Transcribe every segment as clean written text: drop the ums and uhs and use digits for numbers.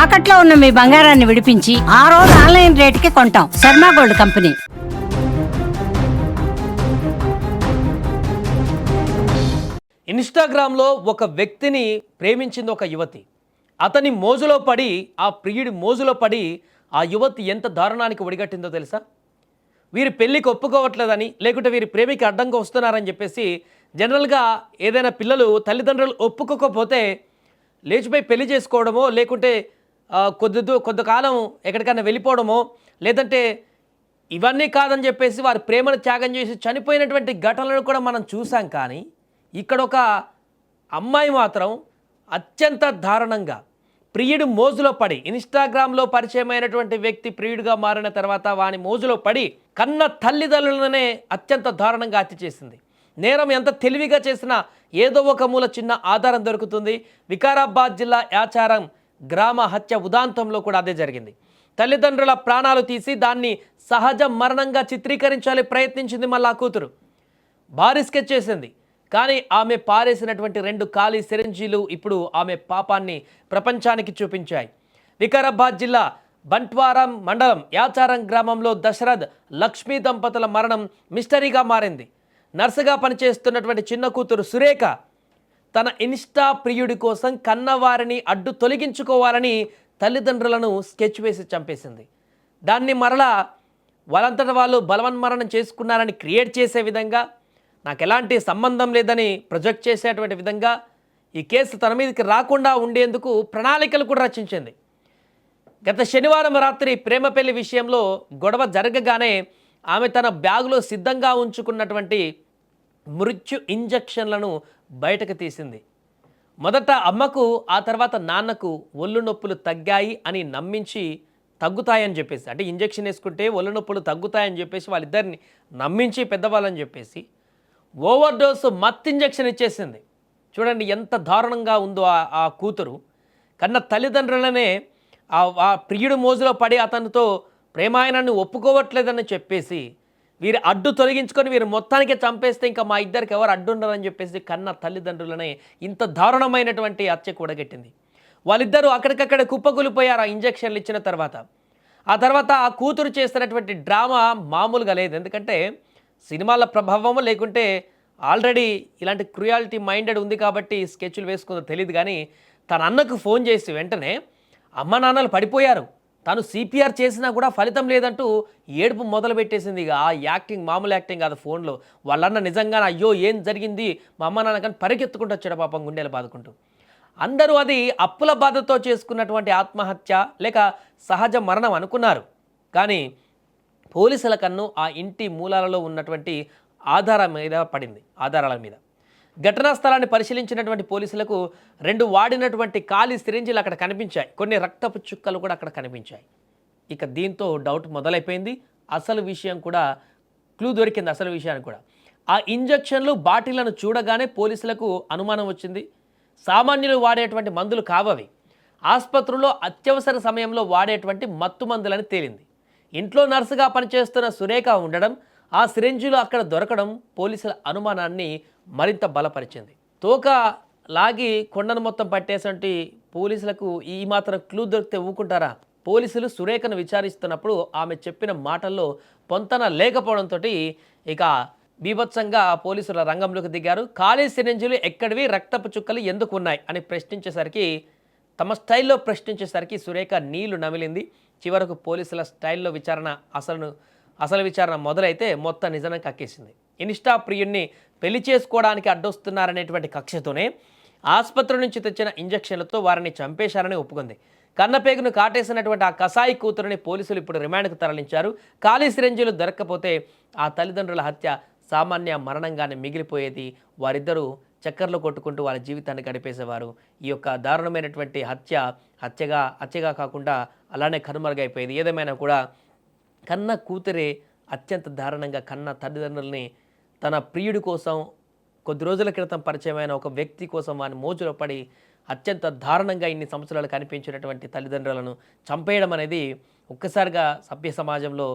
తాకట్లో ఉన్న మీ బంగారాన్ని విడిపించి ఆ రోజు ఆన్లైన్ రేటుకి కొంటాం. Sharma gold company. ఇన్స్టాగ్రామ్లో ఒక వ్యక్తిని ప్రేమించింది ఒక యువతి. అతని మోజులో పడి, ఆ ప్రియుడి మోజులో పడి ఆ యువతి ఎంత దారుణానికి ఒడిగట్టిందో తెలుసా? వీరి పెళ్ళికి ఒప్పుకోవట్లేదని, లేకుంటే వీరి ప్రేమికి అడ్డంగా వస్తున్నారని చెప్పేసి జనరల్గా ఏదైనా పిల్లలు తల్లిదండ్రులు ఒప్పుకోకపోతే లేచిపోయి పెళ్లి చేసుకోవడమో, లేకుంటే కొంతకాలం ఎక్కడికైనా వెళ్ళిపోవడమో, లేదంటే ఇవన్నీ కాదని చెప్పేసి వారి ప్రేమను త్యాగం చేసి చనిపోయినటువంటి ఘటనలను కూడా మనం చూసాం. కానీ ఇక్కడ ఒక అమ్మాయి మాత్రం అత్యంత దారుణంగా ప్రియుడు మోజులో పడి, ఇన్స్టాగ్రామ్లో పరిచయమైనటువంటి వ్యక్తి ప్రియుడిగా మారిన తర్వాత వాని మోజులో పడి కన్న తల్లిదండ్రులనే అత్యంత దారుణంగా హత్య చేసింది. నేరం ఎంత తెలివిగా చేసినా ఏదో ఒక మూల చిన్న ఆధారం దొరుకుతుంది. వికారాబాద్ జిల్లా యాచారం గ్రామ హత్య ఉదాంతంలో కూడా అదే జరిగింది. తల్లిదండ్రుల ప్రాణాలు తీసి దాన్ని సహజ మరణంగా చిత్రీకరించాలి ప్రయత్నించింది మళ్ళా కూతురు. భారీ స్కెచ్ చేసింది. కానీ ఆమె పారేసినటువంటి 2 ఖాళీ సిరంజీలు ఇప్పుడు ఆమె పాపాన్ని ప్రపంచానికి చూపించాయి. వికారాబాద్ జిల్లా బంట్వారం మండలం యాచారం గ్రామంలో దశరథ్ లక్ష్మీ దంపతుల మరణం మిస్టరీగా మారింది. నర్సుగా పనిచేస్తున్నటువంటి చిన్న కూతురు సురేఖ తన ఇన్స్టా ప్రియుడి కోసం కన్నవారిని అడ్డు తొలగించుకోవాలని తల్లిదండ్రులను స్కెచ్ వేసి చంపేసింది. దాన్ని మరలా వాళ్ళంతటా వాళ్ళు బలవన్మరణం చేసుకున్నారని క్రియేట్ చేసే విధంగా, నాకు ఎలాంటి సంబంధం లేదని ప్రొజెక్ట్ చేసేటువంటి విధంగా ఈ కేసు తన మీదకి రాకుండా ఉండేందుకు ప్రణాళికలు కూడా రచించింది. గత శనివారం రాత్రి ప్రేమ పెళ్లి విషయంలో గొడవ జరగగానే ఆమె తన బ్యాగులో సిద్ధంగా ఉంచుకున్నటువంటి మృత్యు ఇంజెక్షన్లను బయటకు తీసింది. మొదట అమ్మకు, ఆ తర్వాత నాన్నకు ఒళ్ళు నొప్పులు తగ్గాయి అని నమ్మించి, తగ్గుతాయని చెప్పేసి, అంటే ఇంజెక్షన్ వేసుకుంటే ఒళ్ళు నొప్పులు తగ్గుతాయని చెప్పేసి వాళ్ళిద్దరిని నమ్మించి పెద్దవాళ్ళని చెప్పేసి ఓవర్ డోసు మత్ ఇంజెక్షన్ ఇచ్చేసింది. చూడండి ఎంత దారుణంగా ఉందో ఆ కూతురు. కన్న తల్లిదండ్రులనే ఆ ప్రియుడు మోజులో పడి అతనితో ప్రేమాయణాన్ని ఒప్పుకోవట్లేదని చెప్పేసి వీరి అడ్డు తొలగించుకొని వీరు మొత్తానికే చంపేస్తే ఇంకా మా ఇద్దరికి ఎవరు అడ్డుండరని చెప్పేసి కన్న తల్లిదండ్రులనే ఇంత దారుణమైనటువంటి హత్య కూడగట్టింది. వాళ్ళిద్దరూ అక్కడికక్కడ కుప్పకూలిపోయారు ఆ ఇంజెక్షన్లు ఇచ్చిన తర్వాత. ఆ తర్వాత ఆ కూతురు చేస్తున్నటువంటి డ్రామా మామూలుగా లేదు. ఎందుకంటే సినిమాల ప్రభావము, లేకుంటే ఆల్రెడీ ఇలాంటి క్రుయాలిటీ మైండెడ్ ఉంది కాబట్టి స్కెచ్లు వేసుకుందో తెలియదు. కానీ తన అన్నకు ఫోన్ చేసి వెంటనే అమ్మ నాన్నలు పడిపోయారు, తను సిపిఆర్ చేసినా కూడా ఫలితం లేదంటూ ఏడుపు మొదలు పెట్టేసింది. ఇక ఆ యాక్టింగ్ మామూలు యాక్టింగ్ కాదు. ఫోన్లో వాళ్ళన్న నిజంగా అయ్యో ఏం జరిగింది మా అమ్మ నాన్న కానీ పరిగెత్తుకుంటూ వచ్చాడు పాపం గుండెలు బాదుకుంటూ. అందరూ అది అప్పుల బాధతో చేసుకున్నటువంటి ఆత్మహత్య లేక సహజ మరణం అనుకున్నారు. కానీ పోలీసుల కన్ను ఆ ఇంటి మూలాలలో ఉన్నటువంటి ఆధారాల మీద ఘటనా స్థలాన్ని పరిశీలించినటువంటి పోలీసులకు 2 వాడినటువంటి ఖాళీ సిరింజీలు అక్కడ కనిపించాయి. కొన్ని రక్తపు చుక్కలు కూడా అక్కడ కనిపించాయి. ఇక దీంతో డౌట్ మొదలైపోయింది. అసలు విషయం కూడా క్లూ దొరికింది. అసలు విషయానికి కూడా ఆ ఇంజెక్షన్లు బాటిళ్లను చూడగానే పోలీసులకు అనుమానం వచ్చింది. సామాన్యులు వాడేటువంటి మందులు కావవి, ఆసుపత్రుల్లో అత్యవసర సమయంలో వాడేటువంటి మత్తు మందులని తేలింది. ఇంట్లో నర్సుగా పనిచేస్తున్న సురేఖ ఉండడం, ఆ సిరింజీలు అక్కడ దొరకడం పోలీసుల అనుమానాన్ని మరింత బలపరిచింది. తోక లాగి కొండను మొత్తం పట్టేసంటి పోలీసులకు ఈ మాత్రం క్లూ దొరికితే ఊకుంటారా? పోలీసులు సురేఖను విచారిస్తున్నప్పుడు ఆమె చెప్పిన మాటల్లో పొంతన లేకపోవడంతో ఇక బీభత్సంగా పోలీసుల రంగంలోకి దిగారు. ఖాళీ సిరింజీలు ఎక్కడివి, రక్తపు చుక్కలు ఎందుకు ఉన్నాయి అని తమ స్టైల్లో ప్రశ్నించేసరికి సురేఖ నీళ్లు నమిలింది. చివరకు పోలీసుల స్టైల్లో అసలు విచారణ మొదలైతే మొత్తం నిజాన్ని కక్కేసింది. ఇన్స్టా ప్రియుణ్ణి పెళ్లి చేసుకోవడానికి అడ్డొస్తున్నారనేటువంటి కక్షతోనే ఆసుపత్రి నుంచి తెచ్చిన ఇంజెక్షన్లతో వారిని చంపేశారని ఒప్పుకుంది. కన్నపేగును కాటేసినటువంటి ఆ కసాయి కూతురుని పోలీసులు ఇప్పుడు రిమాండ్కు తరలించారు. ఖాళీ సిరంజీలు దొరక్కపోతే ఆ తల్లిదండ్రుల హత్య సామాన్య మరణంగానే మిగిలిపోయేది. వారిద్దరూ చక్కర్లు కొట్టుకుంటూ వాళ్ళ జీవితాన్ని గడిపేసేవారు. ఈ యొక్క దారుణమైనటువంటి హత్యగా కాకుండా అలానే కనుమరుగైపోయేది. ఏదేమైనా కూడా కన్న కూతురే అత్యంత దారుణంగా కన్న తల్లిదండ్రుల్ని తన ప్రియుడి కోసం కొద్ది రోజుల క్రితం పరిచయమైన ఒక వ్యక్తి కోసం వాని మోజులో పడి అత్యంత దారుణంగా ఇన్ని సంవత్సరాలు కనిపించినటువంటి తల్లిదండ్రులను చంపేయడం అనేది ఒక్కసారిగా సభ్య సమాజంలో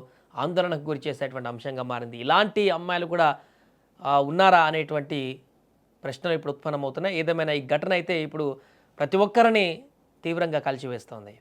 ఆందోళనకు గురి చేసేటువంటి అంశంగా మారింది. ఇలాంటి అమ్మాయిలు కూడా ఉన్నారా అనేటువంటి ప్రశ్నలు ఇప్పుడు ఉత్పన్నమవుతున్నాయి. ఏదేమైనా ఈ ఘటన అయితే ఇప్పుడు ప్రతి ఒక్కరిని తీవ్రంగా కలిచివేస్తోంది.